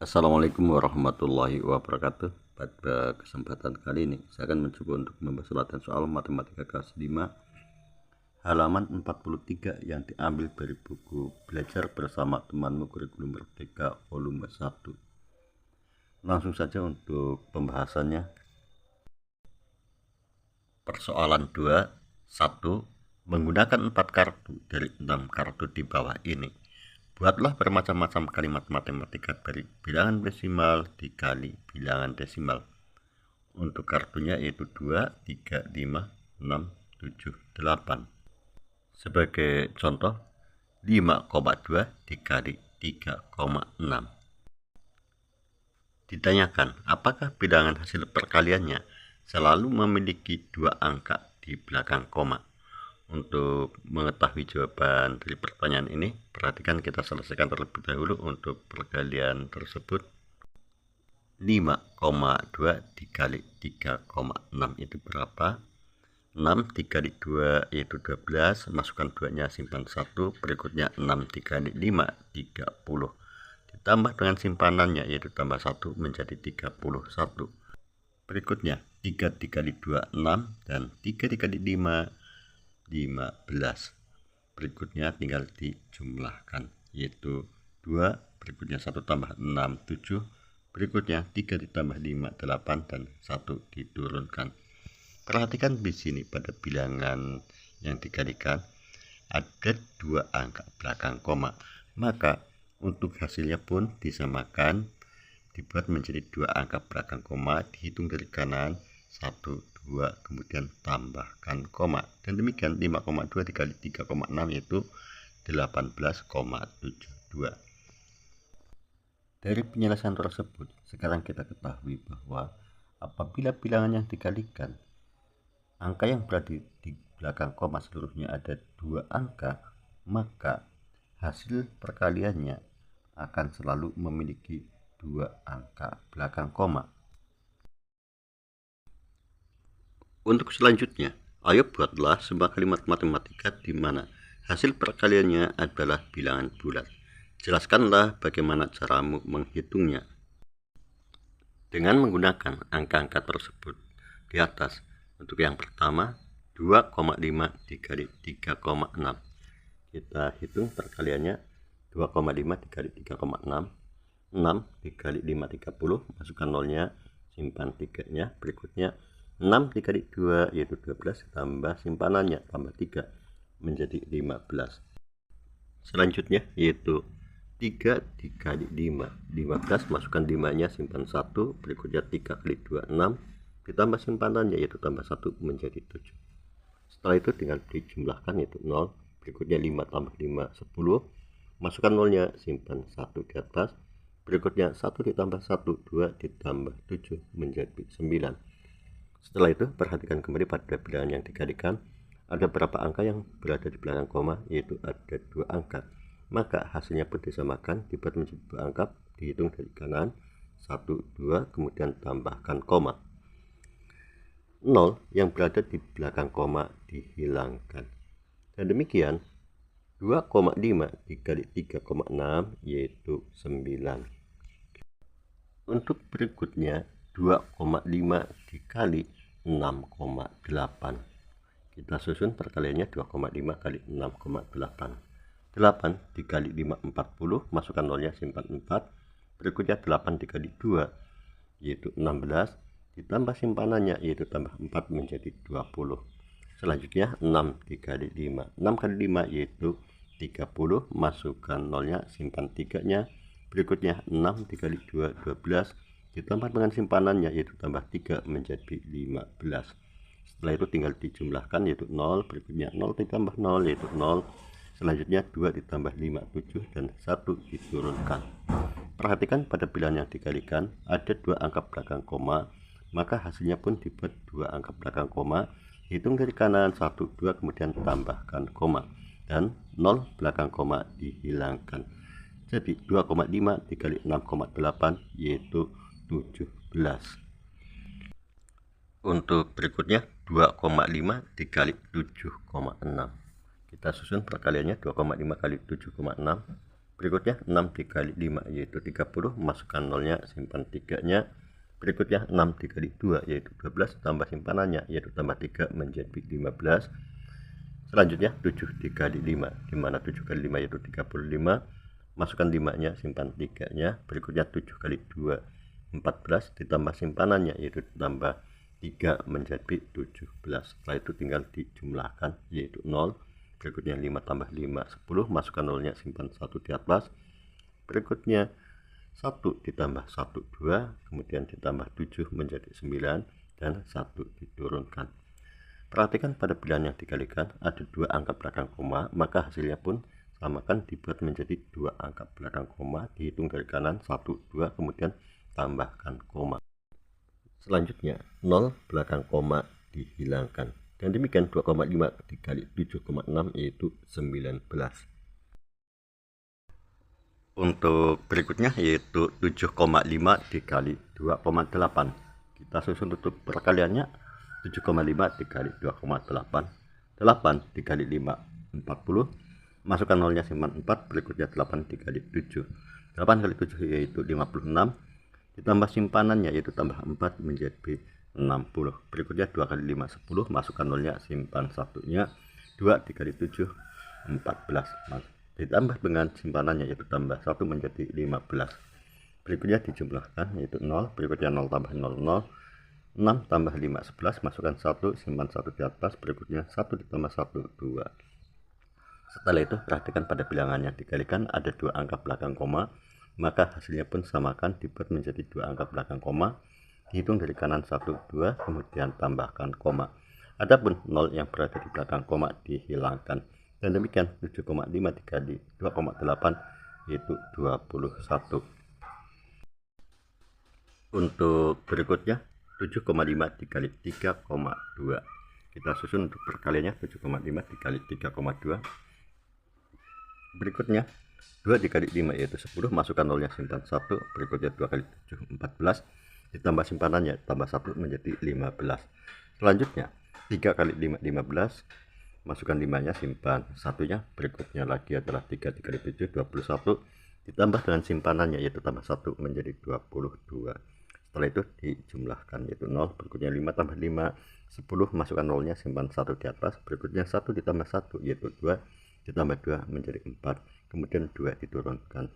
Assalamualaikum warahmatullahi wabarakatuh. Pada kesempatan kali ini saya akan mencoba untuk membahas latihan soal matematika kelas 5 halaman 43 yang diambil dari buku Belajar Bersama Temanmu Kurikulum Merdeka volume 1. Langsung saja untuk pembahasannya. Persoalan 2, 1. Menggunakan 4 kartu dari 6 kartu di bawah ini, buatlah bermacam-macam kalimat matematika dari bilangan desimal dikali bilangan desimal. Untuk kartunya yaitu 2, 3, 5, 6, 7, 8. Sebagai contoh, 5,2 dikali 3,6. Ditanyakan, apakah bilangan hasil perkaliannya selalu memiliki 2 angka di belakang koma? Untuk mengetahui jawaban dari pertanyaan ini, perhatikan kita selesaikan terlebih dahulu untuk perkalian tersebut. 5,2 dikali 3,6 itu berapa? 6 dikali 2 yaitu 12, masukkan 2 nya, simpan 1, berikutnya 6 dikali 5, 30. Ditambah dengan simpanannya yaitu tambah 1 menjadi 31. Berikutnya 3 dikali 2, 6, dan 3 dikali 5, 15. Berikutnya tinggal dijumlahkan yaitu 2, berikutnya 1 tambah 6, 7, berikutnya 3 ditambah 5, 8, dan 1 diturunkan. Perhatikan di sini pada bilangan yang dikalikan ada 2 angka belakang koma, maka untuk hasilnya pun disamakan, dibuat menjadi 2 angka belakang koma, dihitung dari kanan 1, 2, kemudian tambahkan koma, dan demikian 5,2 dikali 3,6 yaitu 18,72. Dari penjelasan tersebut, sekarang kita ketahui bahwa apabila bilangan yang dikalikan angka yang berada di belakang koma seluruhnya ada 2 angka, maka hasil perkaliannya akan selalu memiliki 2 angka belakang koma. Untuk selanjutnya, ayo buatlah sebuah kalimat matematika di mana hasil perkaliannya adalah bilangan bulat. Jelaskanlah bagaimana caramu menghitungnya. Dengan menggunakan angka-angka tersebut di atas. Untuk yang pertama, 2,5 dikali 3,6. Kita hitung perkaliannya 2,5 dikali 3,6. 6 dikali 5, 30, masukkan nolnya, simpan 3 nya, berikutnya 6 dikali 2 yaitu 12, tambah simpanannya, tambah 3 menjadi 15. Selanjutnya yaitu 3 dikali 5, 15, masukkan 5 nya, simpan 1, berikutnya 3 kali 2, 6, ditambah simpanannya yaitu tambah 1 menjadi 7. Setelah itu tinggal dijumlahkan yaitu 0, berikutnya 5 tambah 5, 10, masukkan nolnya, simpan 1 di atas, berikutnya 1 ditambah 1, 2 ditambah 7 menjadi 9. Setelah itu perhatikan kembali pada bilangan yang dikalikan ada berapa angka yang berada di belakang koma, yaitu ada 2 angka, maka hasilnya pun disamakan, dibuat menjadi 2 angka, dihitung dari kanan 1, 2, kemudian tambahkan koma. 0 yang berada di belakang koma dihilangkan, dan demikian 2,5 dikali 3,6 yaitu 9. Untuk berikutnya 2,5 dikali 6,8. Kita susun perkaliannya 2,5 kali 6,8. 8 dikali 5, 40, masukkan nolnya, simpan 4, berikutnya 8 dikali 2 yaitu 16, ditambah simpanannya yaitu tambah 4 menjadi 20. Selanjutnya 6 dikali 5, 6 kali 5 yaitu 30, masukkan nolnya, simpan 3 nya, berikutnya 6 dikali 2, 12, ditambah dengan simpanannya yaitu tambah 3 menjadi 15. Setelah itu tinggal dijumlahkan yaitu 0, berikutnya 0 ditambah 0 yaitu 0, selanjutnya 2 ditambah 5, 7, dan 1 diturunkan. Perhatikan pada bilangan yang dikalikan ada 2 angka belakang koma, maka hasilnya pun dibuat 2 angka belakang koma, hitung dari kanan 1, 2, kemudian tambahkan koma, dan 0 belakang koma dihilangkan. Jadi 2,5 dikali 6,8 yaitu 17. Untuk berikutnya 2,5 dikali 7,6. Kita susun perkaliannya 2,5 kali 7,6. Berikutnya 6 dikali 5 yaitu 30, masukkan nolnya, simpan 3-nya. Berikutnya 6 dikali 2 yaitu 12, tambah simpanannya yaitu tambah 3 menjadi 15. Selanjutnya 7 dikali 5, dimana 7 kali 5 yaitu 35, masukkan 5-nya, simpan 3-nya. Berikutnya 7 kali 2 14, ditambah simpanannya yaitu tambah 3 menjadi 17. Setelah itu tinggal dijumlahkan yaitu 0. Berikutnya 5 tambah 5 10, masukkan nolnya, simpan 1 di atas. Berikutnya 1 ditambah 1 2, kemudian ditambah 7 menjadi 9 dan 1 diturunkan. Perhatikan pada bilangan yang dikalikan ada 2 angka belakang koma, maka hasilnya pun samakan, dibuat menjadi 2 angka belakang koma, dihitung dari kanan 1 2, kemudian tambahkan koma. Selanjutnya 0 belakang koma dihilangkan. Dan demikian 2,5 dikali 7,6 yaitu 19. Untuk berikutnya yaitu 7,5 dikali 2,8. Kita susun untuk perkaliannya. 7,5 dikali 2,8. 8 dikali 5 40. Masukkan nolnya, simpan 4. Berikutnya 8 dikali 7. 8 kali 7 yaitu 56. Ditambah simpanannya yaitu tambah 4 menjadi 60. Berikutnya 2 kali 5 10, masukkan nolnya, simpan 1-nya. 2 dikali 7 14, ditambah dengan simpanannya yaitu tambah 1 menjadi 15. Berikutnya dijumlahkan yaitu 0. Berikutnya 0 tambah 0 0. 6 tambah 5 11, masukkan 1, simpan 1 di atas. Berikutnya 1 ditambah 1 2. Setelah itu perhatikan pada bilangan yang dikalikan ada 2 angka belakang koma, maka hasilnya pun samakan, dibuat menjadi 2 angka belakang koma, dihitung dari kanan 1 2, kemudian tambahkan koma. Adapun 0 yang berada di belakang koma dihilangkan. Dan demikian 7,5 dikali 2,8 yaitu 21. Untuk berikutnya 7,5 dikali 3,2. Kita susun untuk perkaliannya. 7,5 dikali 3,2. Berikutnya 2 dikali 5 yaitu 10, masukkan nolnya, simpan 1. Berikutnya 2 kali 7 14, ditambah simpanannya tambah 1 menjadi 15. Selanjutnya 3 kali 5 15, masukkan 5-nya, simpan 1-nya. Berikutnya lagi adalah 3 dikali 7 21, ditambah dengan simpanannya yaitu tambah 1 menjadi 22. Setelah itu dijumlahkan yaitu 0. Berikutnya 5 tambah 5 10, masukkan nolnya, simpan 1 di atas. Berikutnya 1 ditambah 1 yaitu 2, ditambah 2 menjadi 4, kemudian 2 diturunkan.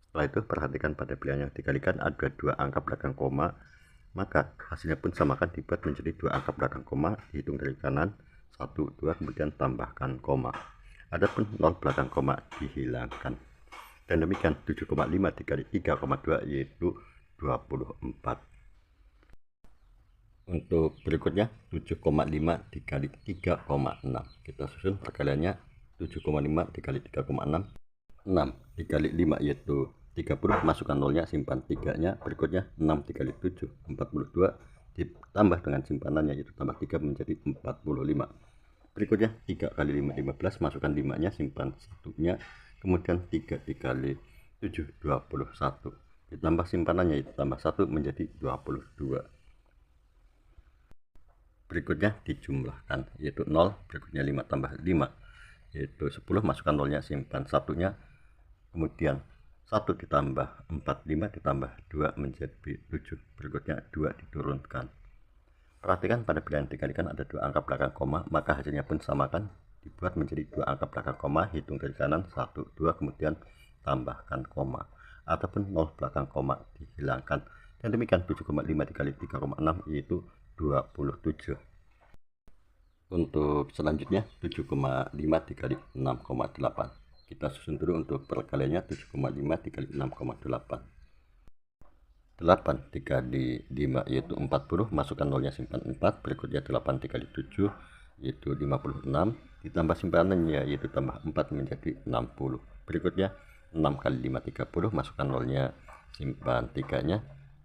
Setelah itu perhatikan pada bilangan yang dikalikan ada 2 angka belakang koma, maka hasilnya pun samakan, dibuat menjadi 2 angka belakang koma, dihitung dari kanan 1 2, kemudian tambahkan koma. Adapun 0 belakang koma dihilangkan. Dan demikian 7,5 dikali 3,2 yaitu 24. Untuk berikutnya 7,5 dikali 3,6. Kita susun perkaliannya. 7,5 dikali 3,6, 6 dikali 5 yaitu 30, masukkan nolnya, simpan 3-nya. Berikutnya 6 dikali 7 42, ditambah dengan simpanannya yaitu tambah 3 menjadi 45. Berikutnya 3 kali 5 15, masukkan 5-nya, simpan 1-nya. Kemudian 3 dikali 7 21, ditambah simpanannya yaitu tambah 1 menjadi 22. Berikutnya dijumlahkan yaitu 0. Berikutnya 5 tambah 5 yaitu 10, masukkan nolnya, simpan 1-nya. Kemudian 1 ditambah 4 5, ditambah 2 menjadi 7. Berikutnya 2 diturunkan. Perhatikan pada bilangan dikalikan ada 2 angka belakang koma, maka hasilnya pun samakan, dibuat menjadi 2 angka belakang koma, hitung dari kanan 1 2, kemudian tambahkan koma. Ataupun 0 belakang koma dihilangkan. Dan demikian 7,5 dikali 3,6 yaitu 27. Untuk selanjutnya 7,5 dikali 6,8. Kita susun dulu untuk perkaliannya. 7,5 dikali 6,8. 8 dikali 5 yaitu 40, masukkan nolnya, simpan 4. Berikutnya 8 dikali 7 yaitu 56, ditambah simpanannya yaitu tambah 4 menjadi 60. Berikutnya 6 kali 5 30, masukkan nolnya, simpan 3-nya.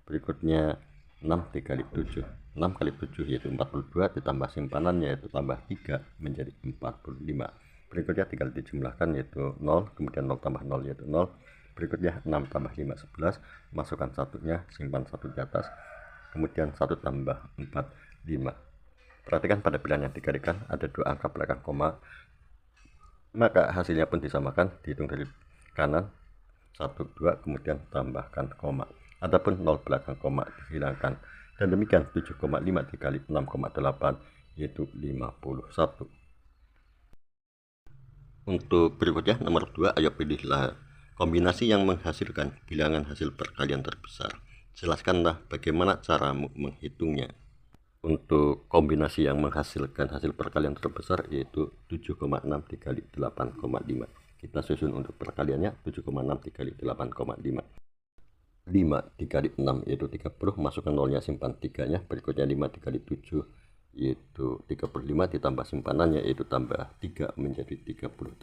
Berikutnya 6 dikali 7, 6 kali 7 yaitu 42, ditambah simpanannya yaitu tambah 3 menjadi 45. Berikutnya tinggal dijumlahkan yaitu 0, kemudian 0 tambah 0 yaitu 0. Berikutnya 6 tambah 5 11, masukkan 1-nya, simpan 1 di atas. Kemudian 1 tambah 4 5. Perhatikan pada bilangan yang dikalikan ada 2 angka belakang koma, maka hasilnya pun disamakan, dihitung dari kanan 1, 2, kemudian tambahkan koma. Adapun 0 belakang koma dihilangkan. Dan demikian 7,5 dikali 6,8 yaitu 51. Untuk berikutnya nomor 2, ayo pilihlah kombinasi yang menghasilkan bilangan hasil perkalian terbesar. Jelaskanlah bagaimana caramu menghitungnya. Untuk kombinasi yang menghasilkan hasil perkalian terbesar yaitu 7,6 dikali 8,5. Kita susun untuk perkaliannya 7,6 dikali 8,5. 5 dikali 6 yaitu 30, masukkan nolnya, simpan 3-nya. Berikutnya 5 dikali 7 yaitu 35, ditambah simpanannya yaitu tambah 3 menjadi 38.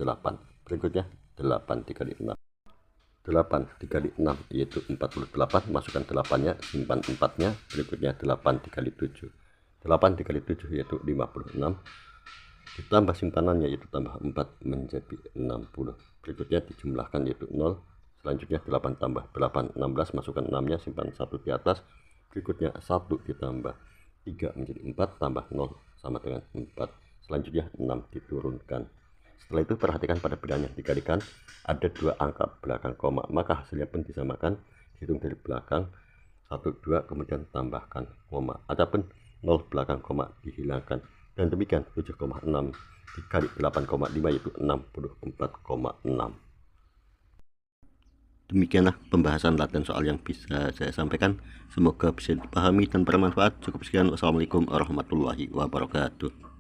Berikutnya 8 dikali 6. 8 dikali 6 yaitu 48, masukkan 8-nya, simpan 4-nya. Berikutnya 8 dikali 7. 8 dikali 7 yaitu 56, ditambah simpanannya yaitu tambah 4 menjadi 60. Berikutnya dijumlahkan yaitu 0. Selanjutnya 8 tambah 8, 16, masukkan 6-nya, simpan 1 di atas. Berikutnya 1 ditambah 3 menjadi 4, tambah 0 sama dengan 4. Selanjutnya 6 diturunkan. Setelah itu perhatikan pada bilangan yang dikalikan ada 2 angka belakang koma, maka hasilnya pun disamakan. Hitung dari belakang 1, 2, kemudian tambahkan koma. Adapun 0 belakang koma dihilangkan. Dan demikian 7,6 dikali 8,5 yaitu 64,6. Demikianlah pembahasan latihan soal yang bisa saya sampaikan. Semoga bisa dipahami dan bermanfaat. Cukup sekian. Wassalamualaikum warahmatullahi wabarakatuh.